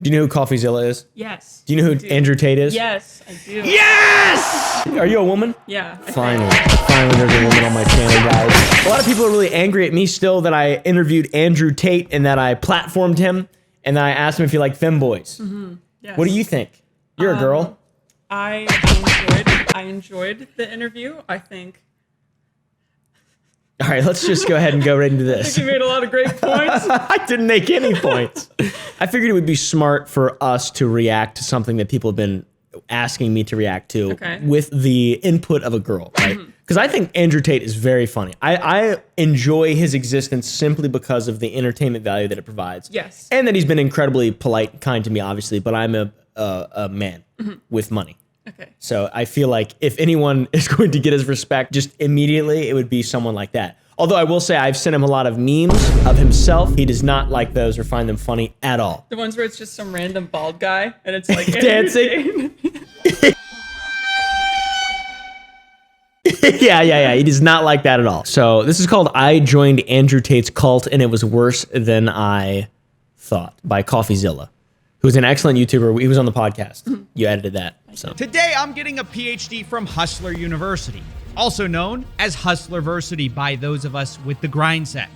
Do you know who CoffeeZilla is? Yes. Do you know who Andrew Tate is? Yes, I do. Yes! Are you a woman? Yeah. Finally there's a woman on my channel, guys. A lot of people are really angry at me still that I interviewed Andrew Tate and that I platformed him and that I asked him if he liked femboys. Mm-hmm. Yes. What do you think? You're a girl. I enjoyed the interview. I think. All right, let's just go ahead and go right into I this. think you made a lot of great points. I didn't make any points. I figured it would be smart for us to react to something that people have been asking me to react to with the input of a girl, right? Because I think Andrew Tate is very funny. I enjoy his existence simply because of the entertainment value that it provides. Yes. And that he's been incredibly polite and kind to me, obviously, but I'm a man with money. Okay. So I feel like if anyone is going to get his respect just immediately, it would be someone like that. Although I will say I've sent him a lot of memes of himself. He does not like those or find them funny at all. The ones where it's just some random bald guy and it's like dancing. Yeah. He does not like that at all. So this is called I Joined Andrew Tate's Cult and It Was Worse Than I Thought by CoffeeZilla, who's an excellent YouTuber. He was on the podcast. You edited that. So today I'm getting a PhD from Hustler University, also known as Hustlerversity by those of us with the grind set.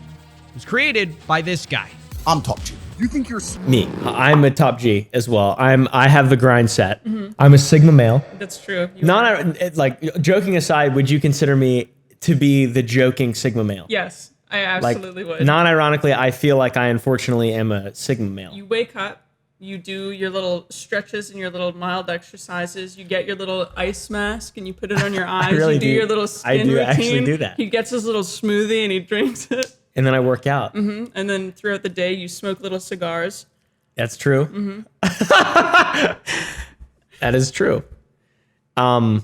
It was created by this guy. I'm top G. You think you're me? I'm a top G as well. I have the grind set. I'm a Sigma male. That's true. Like joking aside, would you consider me to be the joking Sigma male? Yes, I absolutely would. Non-ironically, I feel like I unfortunately am a Sigma male. You wake up. You do your little stretches and your little mild exercises. You get your little ice mask and you put it on your eyes. Really you do your little skin routine. routine. Actually do that. He gets his little smoothie and he drinks it. And then I work out. And then throughout the day, you smoke little cigars. That's true. That is true. I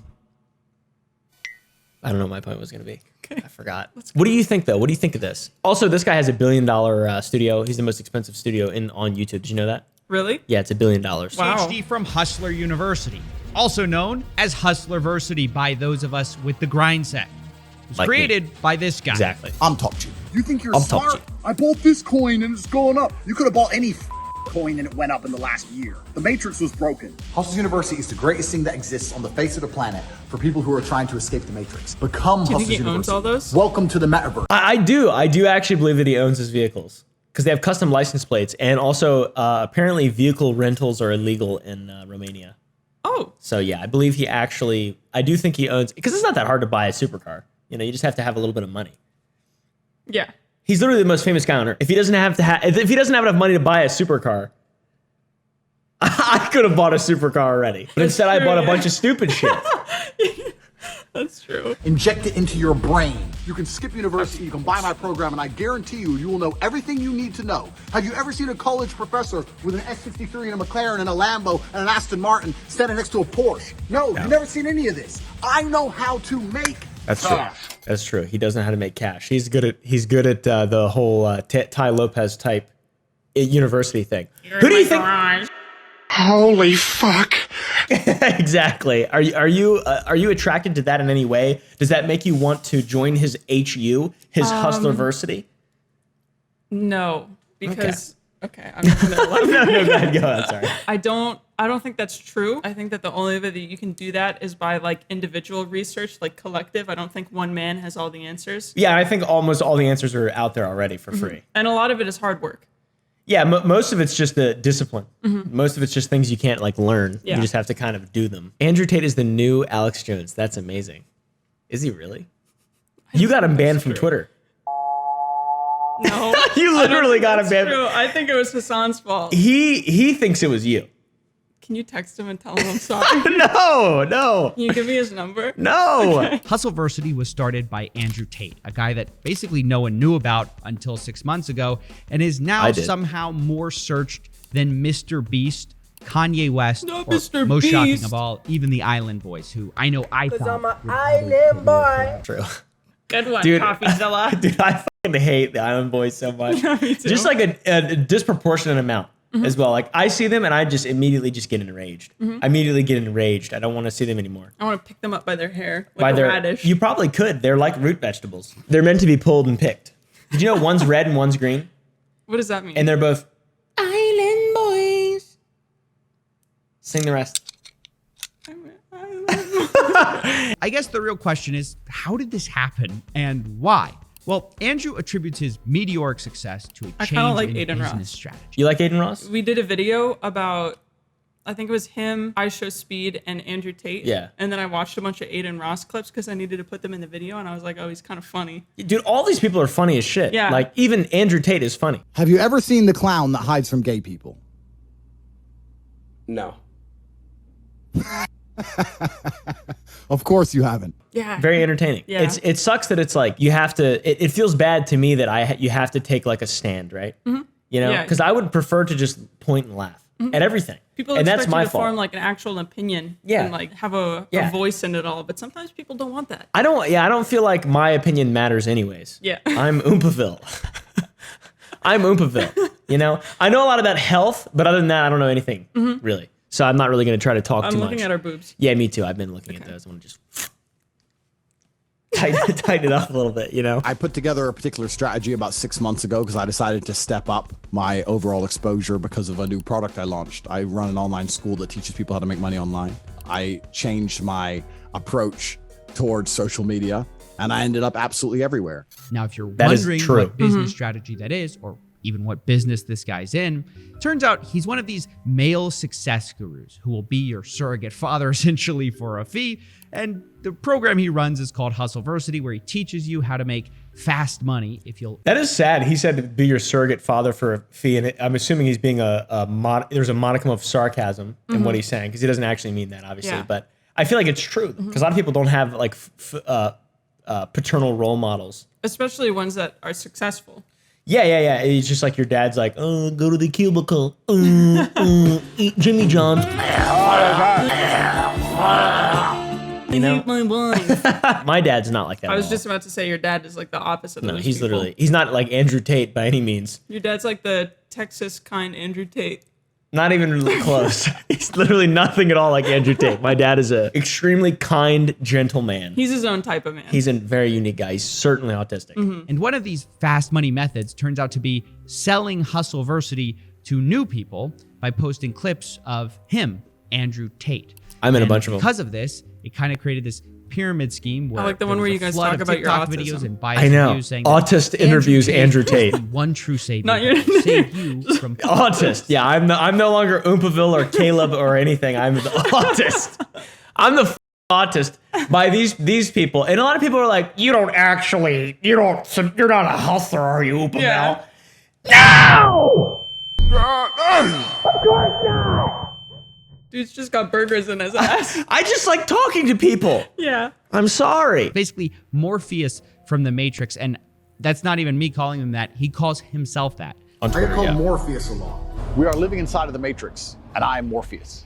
don't know what my point was going to be. Okay. I forgot. What do you think, though? What do you think of this? Also, this guy has $1 billion studio. He's the most expensive studio on YouTube. Did you know that? Really? Yeah, it's $1 billion. Wow. PhD from Hustler University, also known as Hustlerversity by those of us with the grind set. It was created by this guy. Exactly. I'm top G. You think you're I'm smart? top G. I bought this coin and it's going up. You could have bought any coin and it went up in the last year. The Matrix was broken. Hustle University is the greatest thing that exists on the face of the planet for people who are trying to escape the Matrix. Become Hustle University. He owns all those? Welcome to the metaverse. I do actually believe that he owns his vehicles because they have custom license plates, and also apparently vehicle rentals are illegal in Romania. Oh. So yeah, I believe I do think he owns, because it's not that hard to buy a supercar. You know, you just have to have a little bit of money. Yeah. He's literally the most famous guy on earth. If he doesn't have enough money to buy a supercar, I could have bought a supercar already. But instead I bought a bunch of stupid shit. That's true. Inject it into your brain. You can skip university, you can buy my program, and I guarantee you will know everything you need to know. Have you ever seen a college professor with an S63 and a McLaren and a Lambo and an Aston Martin standing next to a Porsche? No, you've never seen any of this. I know how to make That's true. That's true. He does know how to make cash. He's good at the whole Ty Lopez type university thing. Who do you think? Holy fuck. Exactly. Are you attracted to that in any way? Does that make you want to join his HU, his Hustlerversity? No, because okay, I'm not gonna lie. No, go ahead. Sorry. I don't think that's true. I think that the only way that you can do that is by like individual research, like collective. I don't think one man has all the answers. Yeah, I think almost all the answers are out there already for free. And a lot of it is hard work. Yeah, most of it's just the discipline. Most of it's just things you can't like learn. Yeah. You just have to kind of do them. Andrew Tate is the new Alex Jones. That's amazing. Is he really? You got him banned from Twitter. No. You literally got him banned. True. I think it was Hassan's fault. He thinks it was you. Can you text him and tell him I'm sorry? No. Can you give me his number? No. Okay. Hustleversity was started by Andrew Tate, a guy that basically no one knew about until 6 months ago, and is now somehow more searched than Mr. Beast, Kanye West, No, or Mr. most Beast. shocking of all, even the Island Boys, who I know I thought. I'm an island boy. True. Good one, Dude, CoffeeZilla. Dude, I fucking hate the Island Boys so much. Me too. Just like a disproportionate amount as well. Like I see them and I just immediately just get enraged. I immediately get enraged. I don't want to see them anymore. I want to pick them up by their hair, like a radish. You probably could. They're like root vegetables. They're meant to be pulled and picked. Did you know one's red and one's green? What does that mean? And they're both Island Boys. Sing the rest. I guess the real question is, how did this happen and why? Well, Andrew attributes his meteoric success to a change like in Aiden business Ross. strategy. You like Aiden Ross? We did a video about, I think it was him, I Show Speed, and Andrew Tate. Yeah. And then I watched a bunch of Aiden Ross clips because I needed to put them in the video, and I was like, oh, he's kind of funny. Dude, all these people are funny as shit. Yeah. Like, even Andrew Tate is funny. Have you ever seen the clown that hides from gay people? No. Of course you haven't. Yeah. Very entertaining. Yeah. It sucks that it's like you have to. It feels bad to me that you have to take like a stand, right? Mm-hmm. You know, Yeah. because I would prefer to just point and laugh at everything. People and expect that's my you to fault. form like an actual opinion Yeah. and like have a voice in it all, but sometimes people don't want that. I don't feel like my opinion matters anyways. Yeah. I'm oompaVille. I'm oompaVille. You know, I know a lot about health, but other than that, I don't know anything really. So I'm not really going to try to talk I'm too much. looking at our boobs. Yeah, me too. I've been looking at those. I want to just tighten it up a little bit, you know? I put together a particular strategy about 6 months ago because I decided to step up my overall exposure because of a new product I launched. I run an online school that teaches people how to make money online. I changed my approach towards social media, and I ended up absolutely everywhere. Now, if you're That is wondering true. what business strategy that is, or even what business this guy's in, turns out he's one of these male success gurus who will be your surrogate father essentially for a fee. And the program he runs is called Hustleversity, where he teaches you how to make fast money if you'll. That is sad. He said to be your surrogate father for a fee, and I'm assuming he's being there's a modicum of sarcasm in what he's saying, because he doesn't actually mean that, obviously. Yeah. But I feel like it's true, because a lot of people don't have like paternal role models. Especially ones that are successful. Yeah. It's just like your dad's like, oh, go to the cubicle, eat Jimmy John's. You know? My wife. My dad's not like that. I was at all. just about to say your dad is like the opposite of No, those he's people. he's not like Andrew Tate by any means. Your dad's like the Texas kind Andrew Tate. Not even really close. He's literally nothing at all like Andrew Tate. My dad is a extremely kind, gentle man. He's his own type of man. He's a very unique guy. He's certainly autistic. And one of these fast money methods turns out to be selling Hustleversity to new people by posting clips of him, Andrew Tate. I'm in a And bunch of them. Because of this, it kind of created this pyramid scheme where I like the one there where was you a guys flood talk of about your TikTok autism. videos and biased I know. reviews saying that Autist interviews Andrew Tate. is the one true savior Not your who saved you from Autist. Yeah, I'm no longer oompaVille or Caleb or anything. I'm the autist. I'm the autist by these people. And a lot of people are like, you're not a hustler, are you, oompaVille? Yeah. No! Dude's just got burgers in his ass. I just like talking to people. Yeah. I'm sorry. basically Morpheus from the Matrix. And that's not even me calling him that. He calls himself that. On I Twitter, get called yeah. Morpheus a lot. We are living inside of the Matrix, and I am Morpheus.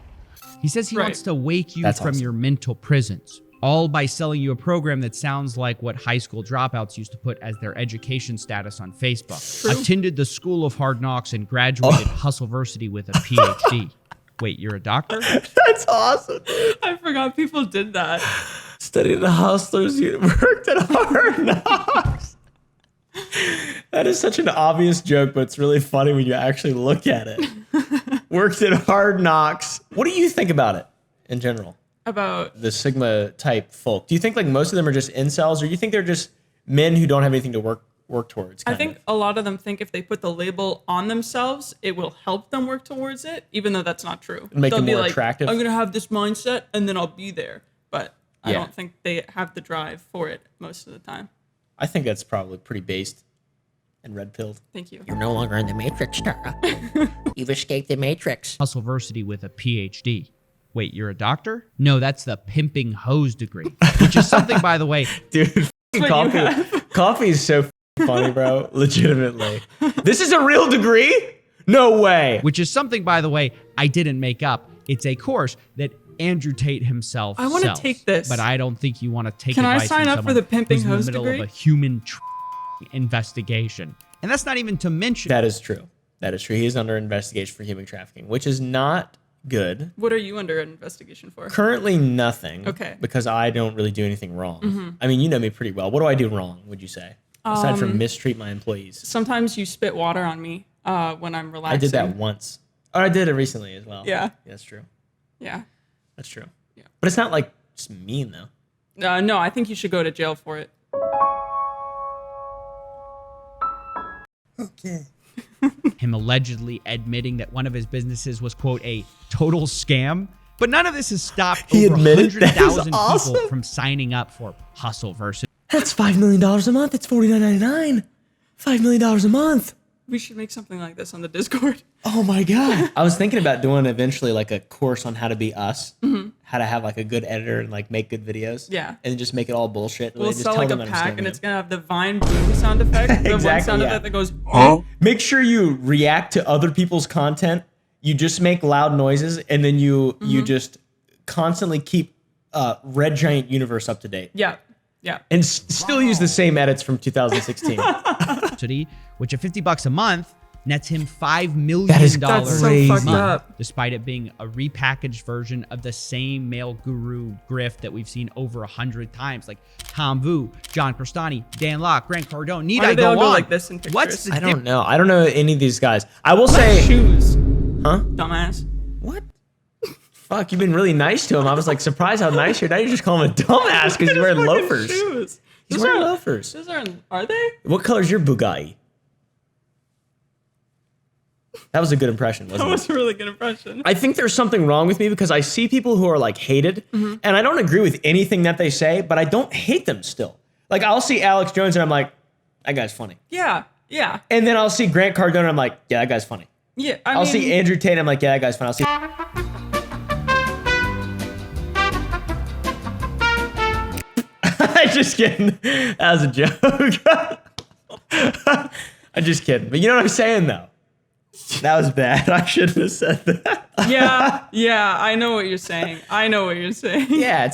He says he Right. wants to wake you That's from awesome. your mental prisons, all by selling you a program that sounds like what high school dropouts used to put as their education status on Facebook. Attended the School of Hard Knocks and graduated Hustleversity with a PhD. Wait, you're a doctor? That's awesome. I forgot people did that. Studied at Hustlers, you worked at Hard Knocks. That is such an obvious joke, but it's really funny when you actually look at it. Worked at Hard Knocks. What do you think about it in general? About The Sigma type folk. Do you think like most of them are just incels, or do you think they're just men who don't have anything to work towards? I kind think of? a lot of them think if they put the label on themselves, it will help them work towards it, even though that's not true. Make They'll them be more like, attractive? I'm going to have this mindset and then I'll be there. But I Yeah. don't think they have the drive for it most of the time. I think that's probably pretty based and red pilled. Thank you. You're no longer in the Matrix, Tara. You've escaped the Matrix. Hustleversity with a PhD. Wait, you're a doctor? No, that's the pimping hose degree, which is something, by the way, Dude, coffee is so funny, bro. Legitimately. This is a real degree? No way. which is something, by the way, I didn't make up. It's a course that Andrew Tate himself I wanna sells, take this. but I don't think you want to take Can I advice sign from up for someone the pimping who's in the hose middle degree? of a human investigation. And that's not even to mention That is true. That is true. He is under investigation for human trafficking, which is not good. What are you under investigation for? Currently, nothing. Okay. Because I don't really do anything wrong. I mean, you know me pretty well. What do I do wrong, would you say? Aside from mistreat my employees. Sometimes you spit water on me when I'm relaxing. I did that once. Or I did it recently as well. Yeah. That's true. Yeah. That's true. Yeah. But it's not like just mean though. No, I think you should go to jail for it. Okay. Him allegedly admitting that one of his businesses was, quote, a total scam. But none of this has stopped He over admitted? That is 100,000 awesome. people from signing up for Hustleverse. That's $5 million a month. It's $49.99. $5 million a month. We should make something like this on the Discord. Oh my God. I was thinking about doing eventually like a course on how to be us, how to have like a good editor and like make good videos. Yeah. And just make it all bullshit. We'll just sell tell like a them that I'm pack and scamming it's them. going to have the Vine boom sound effect. The one Exactly, sound yeah. effect that goes, Make sure you react to other people's content. You just make loud noises and then you just constantly keep Red Giant Universe up to date. Yeah. Yeah. And still use the same edits from 2016. Which at $50 a month nets him $5 million That's so a fucked month, up. despite it being a repackaged version of the same male guru grift that we've seen over 100 times, like Tom Vu, John Crestani, Dan Locke, Grant Cardone. Need Why I do they go all go on? like this in pictures? What's the I don't know. I don't know any of these guys. I will say, shoes. huh? Dumbass. What? Fuck, you've been really nice to him. I was like surprised how nice you're. Now you just call him a dumbass because he's wearing Fucking loafers. Shoes. He's Those wearing aren't- loafers. Those aren't, are they? What color's your Bugatti? That was a good impression, That wasn't was it? a really good impression. I think there's something wrong with me because I see people who are like hated, and I don't agree with anything that they say, but I don't hate them still. Like I'll see Alex Jones and I'm like, that guy's funny. Yeah. Yeah. And then I'll see Grant Cardone and I'm like, yeah, that guy's funny. Yeah. I'll see Andrew Tate and I'm like, yeah, that guy's funny. I'll see. I'm just kidding. That was a joke. I'm just kidding. But you know what I'm saying though? That was bad. I shouldn't have said that. Yeah, I know what you're saying. Yeah,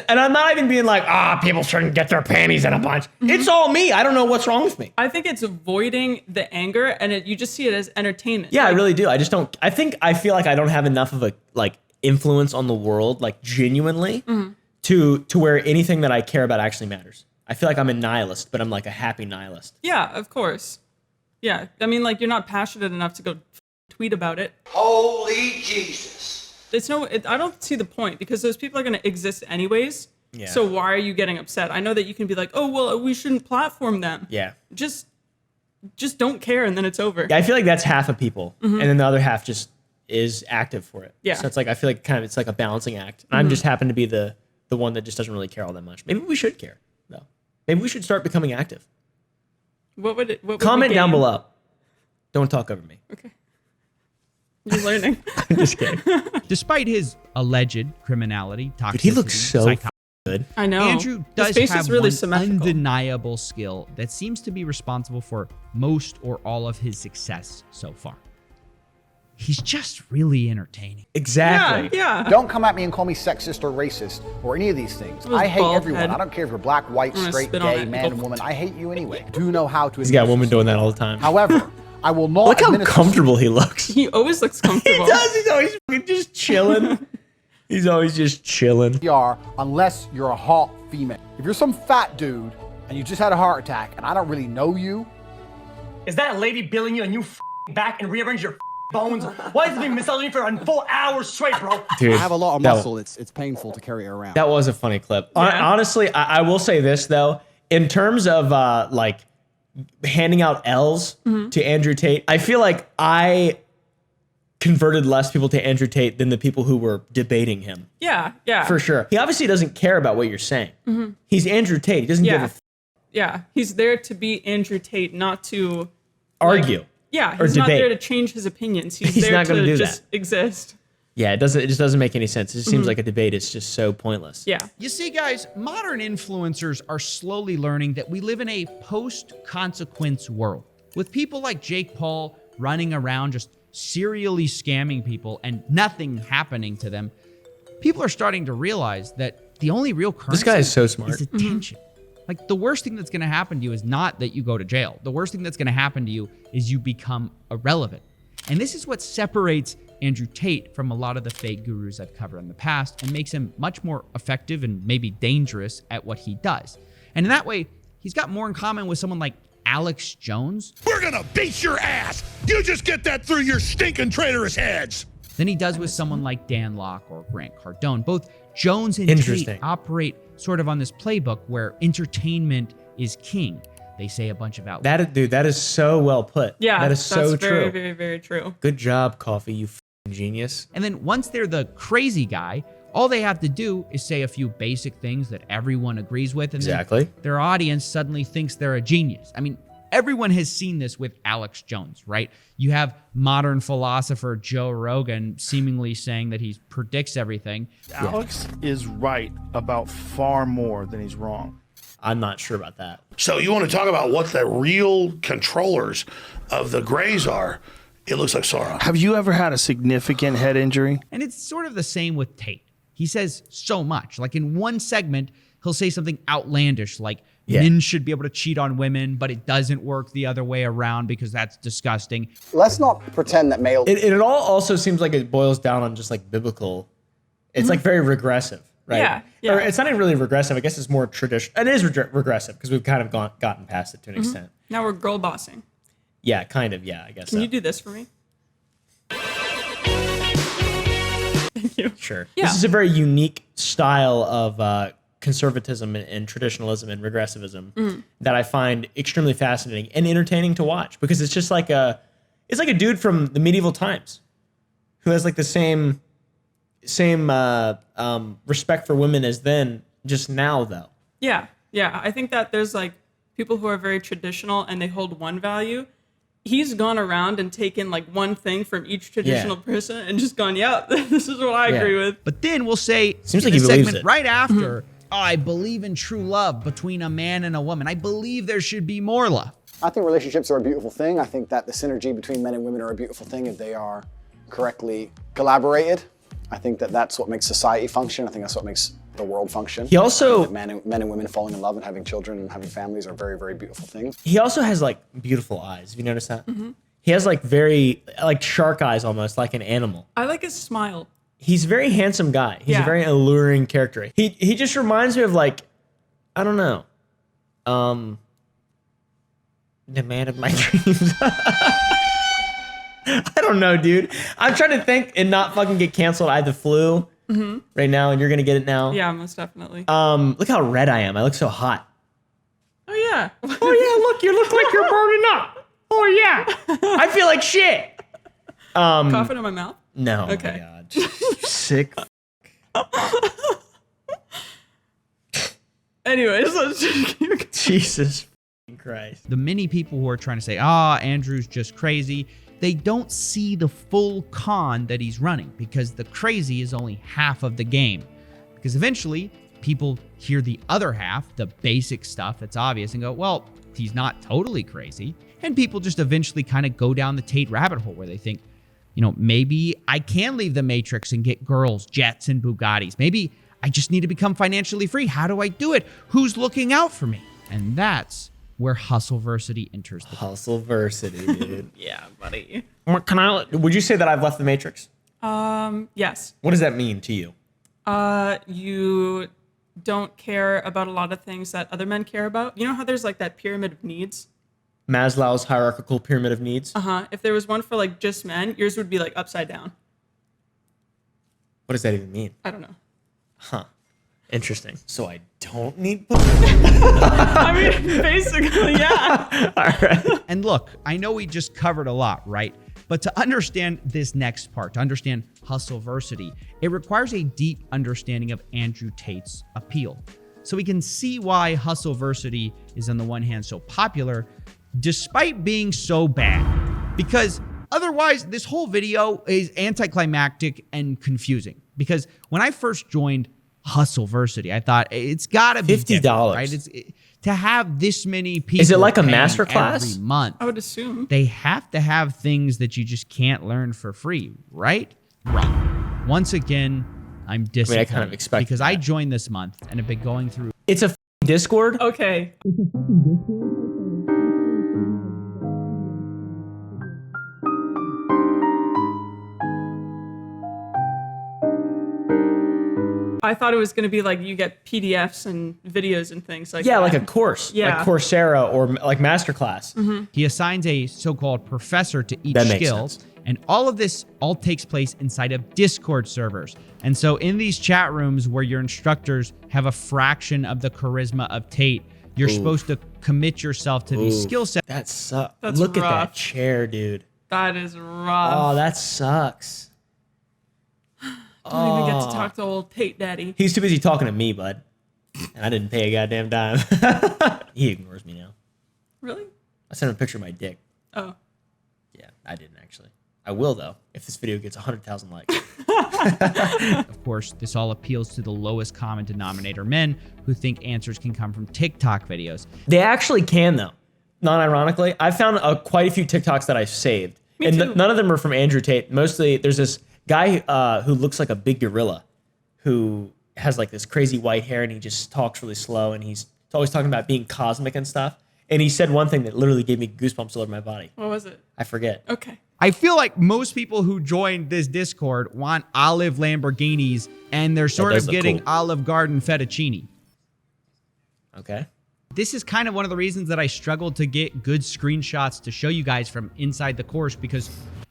and I'm not even being like, people shouldn't get their panties in a bunch. It's all me. I don't know what's wrong with me. I think it's avoiding the anger, and you just see it as entertainment. Yeah, Like, I really do. I just don't. I feel like I don't have enough of a like influence on the world, like genuinely, to where anything that I care about actually matters. I feel like I'm a nihilist, but I'm like a happy nihilist. Yeah, of course. Yeah, I mean, like you're not passionate enough to go tweet about it. Holy Jesus. I don't see the point because those people are going to exist anyways. Yeah. So why are you getting upset? I know that you can be like, oh well, we shouldn't platform them. Yeah. Just don't care, and then it's over. Yeah, I feel like that's half of people, and then the other half just is active for it. Yeah. So it's like I feel like it's like a balancing act. And I'm just happen to be the one that just doesn't really care all that much. Maybe we should care though. Maybe we should start becoming active. What would we Comment down gain? below. Don't talk over me. Okay. You're learning. I'm just kidding. Despite his alleged criminality, toxicity, Dude, he looks so psycho- good. I know. Andrew His does face have is really one symmetrical. undeniable skill that seems to be responsible for most or all of his success so far. He's just really entertaining. Exactly. Yeah. Don't come at me and call me sexist or racist or any of these things. With I hate bald everyone. head. I don't care if you're black, white, I'm gonna straight, spit on gay, it. man, and woman. I hate you anyway. I do know how to. He's got women doing that all the time. However, I will not. Look how administer- comfortable he looks. He always looks He comfortable. does. He's always fucking just chilling. He's always just chilling. CPR unless you're a hot female. If you're some fat dude and you just had a heart attack and I don't really know you, Is that a lady billing you and you back and rearrange your bones? Why is it being misogyny for a full hour straight, bro? Dude, I have a lot of that- muscle. It's painful to carry it around. That was a funny clip. Yeah. Honestly, I will say this though, in terms of like handing out L's to Andrew Tate, I feel like I converted less people to Andrew Tate than the people who were debating him. Yeah. For sure. He obviously doesn't care about what you're saying. He's Andrew Tate. He doesn't give a Yeah. He's there to be Andrew Tate, not to argue. Yeah, or he's not debate. there to change his opinions. He's He's there not gonna to do just that. exist. Yeah, it just doesn't make any sense. It just seems like a debate is just so pointless. Yeah. You see, guys, modern influencers are slowly learning that we live in a post-consequence world, with people like Jake Paul running around just serially scamming people and nothing happening to them. People are starting to realize that the only real currency This guy is so smart. is attention. Like, the worst thing that's going to happen to you is not that you go to jail. The worst thing that's going to happen to you is you become irrelevant. And this is what separates Andrew Tate from a lot of the fake gurus I've covered in the past and makes him much more effective and maybe dangerous at what he does. And in that way, he's got more in common with someone like Alex Jones. We're gonna beat your ass. You just get that through your stinking traitorous heads. than he does with someone like Dan Locke or Grant Cardone. Both Jones and Tate operate sort of on this playbook where entertainment is king. They say a bunch of out. That is so well put. Yeah, that is so that's very, true. very, very true. Good job, Coffee, you f***ing genius. And then once they're the crazy guy, all they have to do is say a few basic things that everyone agrees with, and then their audience suddenly thinks they're a genius. I mean, everyone has seen this with Alex Jones, right? You have modern philosopher Joe Rogan seemingly saying that he predicts everything. Alex is right about far more than he's wrong. I'm not sure about that. So you want to talk about what the real controllers of the Greys are? It looks like Sauron. Have you ever had a significant head injury? And it's sort of the same with Tate. He says so much. Like in one segment, he'll say something outlandish like men should be able to cheat on women, but it doesn't work the other way around because that's disgusting. Let's not pretend that male... It all also seems like it boils down on just like biblical. It's like very regressive. Right? Yeah. Or it's not even really regressive. I guess it's more traditional. It is regressive because we've kind of gotten past it to an extent. Now we're girl bossing. Yeah, kind of. Yeah, I guess. Can you do this for me? Thank you. Sure. Yeah. This is a very unique style of conservatism and traditionalism and regressivism that I find extremely fascinating and entertaining to watch because it's just like it's like a dude from the medieval times who has like the same respect for women as then, just now though. Yeah. I think that there's like people who are very traditional and they hold one value. He's gone around and taken like one thing from each traditional person and just gone, this is what I agree with. But then we'll say, seems like he believes segment it. right after, I believe in true love between a man and a woman. I believe there should be more love. I think relationships are a beautiful thing. I think that the synergy between men and women are a beautiful thing if they are correctly collaborated. I think that that's what makes society function. I think that's what makes the world function. He also... Men and women falling in love and having children and having families are very, very beautiful things. He also has like beautiful eyes. Have you noticed that? He has like very, like shark eyes almost, like an animal. I like his smile. He's a very handsome guy. He's a very alluring character. He just reminds me of like, I don't know, the man of my dreams. I don't know, dude. I'm trying to think and not fucking get canceled. I have the flu right now, and you're gonna get it now. Yeah, most definitely. Look how red I am. I look so hot. Oh yeah. Oh yeah, look, you look like you're burning up. Oh yeah. I feel like shit. Coughing in my mouth? No. Okay. Oh my God. You sick. Anyways, let's just keep going. Jesus Christ. The many people who are trying to say, Andrew's just crazy, they don't see the full con that he's running because the crazy is only half of the game. Because eventually, people hear the other half, the basic stuff that's obvious, and go, well, he's not totally crazy. And people just eventually kind of go down the Tate rabbit hole where they think, maybe I can leave the Matrix and get girls, jets, and Bugattis. Maybe I just need to become financially free. How do I do it? Who's looking out for me? And that's where Hustleversity enters the Hustleversity, dude. Yeah, buddy. Would you say that I've left the Matrix? Yes. What does that mean to you? You don't care about a lot of things that other men care about. You know how there's like that pyramid of needs? Maslow's hierarchical pyramid of needs? If there was one for like just men, yours would be like upside down. What does that even mean? I don't know. Huh. Interesting. So I don't need... I mean, basically, yeah. All right. And look, I know we just covered a lot, right? But to understand this next part, to understand Hustleversity, it requires a deep understanding of Andrew Tate's appeal. So we can see why Hustleversity is on the one hand so popular, despite being so bad. Because otherwise, this whole video is anticlimactic and confusing. Because when I first joined Hustleversity, I thought it's gotta be $50, right? To have this many people. Is it like a paying master class? every month? I would assume. They have to have things that you just can't learn for free, right? Wrong. Once again, I'm disappointed. I kind of expected because that. I joined this month and have been going through. It's a Discord? Okay. I thought it was going to be like you get PDFs and videos and things like that. Yeah, like a course. Yeah. Like Coursera or like Masterclass. He assigns a so-called professor to each That makes skill. sense. And all of this all takes place inside of Discord servers. And so in these chat rooms where your instructors have a fraction of the charisma of Tate, you're supposed to commit yourself to these skill sets. That sucks. Look at that chair, dude. That is rough. Oh, that sucks. Don't even get to talk to old Tate Daddy. He's too busy talking to me, bud. And I didn't pay a goddamn dime. He ignores me now. Really? I sent him a picture of my dick. Oh. Yeah, I didn't actually. I will, though, if this video gets 100,000 likes. Of course, this all appeals to the lowest common denominator men who think answers can come from TikTok videos. They actually can, though. Non-ironically, I found quite a few TikToks that I saved. Me too. None of them are from Andrew Tate. Mostly, there's this guy who looks like a big gorilla who has like this crazy white hair and he just talks really slow and he's always talking about being cosmic and stuff. And he said one thing that literally gave me goosebumps all over my body. What was it? I forget. Okay. I feel like most people who join this Discord want olive Lamborghinis and they're sort of getting cool. Olive Garden fettuccine. Okay. This is kind of one of the reasons that I struggled to get good screenshots to show you guys from inside the course because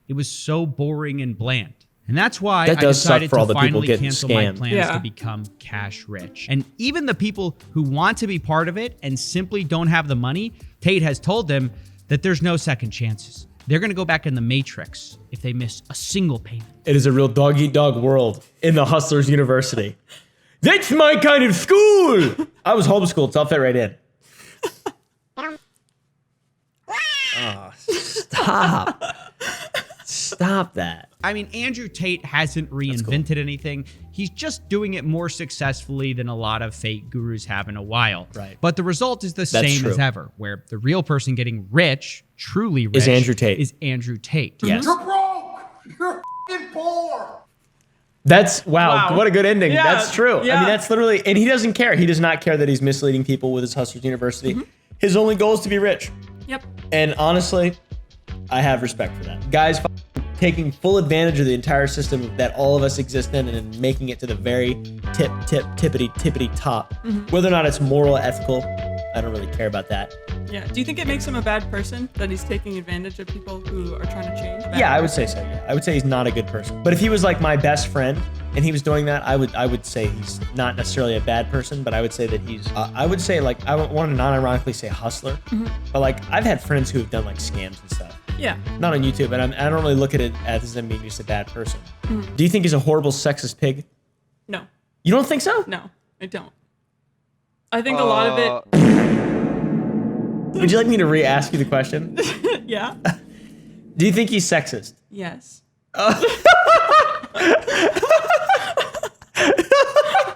it was so boring and bland. And that's why I decided to finally cancel my plans to become cash rich. And even the people who want to be part of it and simply don't have the money, Tate has told them that there's no second chances. They're going to go back in the Matrix if they miss a single payment. It is a real dog-eat-dog world in the Hustlers University. That's my kind of school! I was homeschooled, so I'll fit right in. Oh, stop. Stop that. I mean, Andrew Tate hasn't reinvented anything. He's just doing it more successfully than a lot of fake gurus have in a while. Right. But the result is the same as ever, where the real person getting rich, truly rich, is Andrew Tate. Yes. You're broke! You're f***ing poor! That's, wow, what a good ending. Yeah, that's true. yeah. I mean, that's literally, and he doesn't care. He does not care that he's misleading people with his Hustlers University. His only goal is to be rich. Yep. And honestly, I have respect for that. Guys taking full advantage of the entire system that all of us exist in and making it to the very tippity top. Whether or not it's moral, ethical, I don't really care about that. Yeah. Do you think it makes him a bad person that he's taking advantage of people who are trying to change? Yeah, I would say so. Yeah. I would say he's not a good person. But if he was like my best friend and he was doing that, I would say he's not necessarily a bad person, but I would say that he's, I would say like, I want to non-ironically say hustler, but like I've had friends who have done like scams and stuff. Yeah. Not on YouTube, and I don't really look at it as him being just a bad person. Do you think he's a horrible sexist pig? No. You don't think so? No, I don't. I think a lot of it. Would you like me to re-ask you the question? Yeah. Do you think he's sexist? Yes.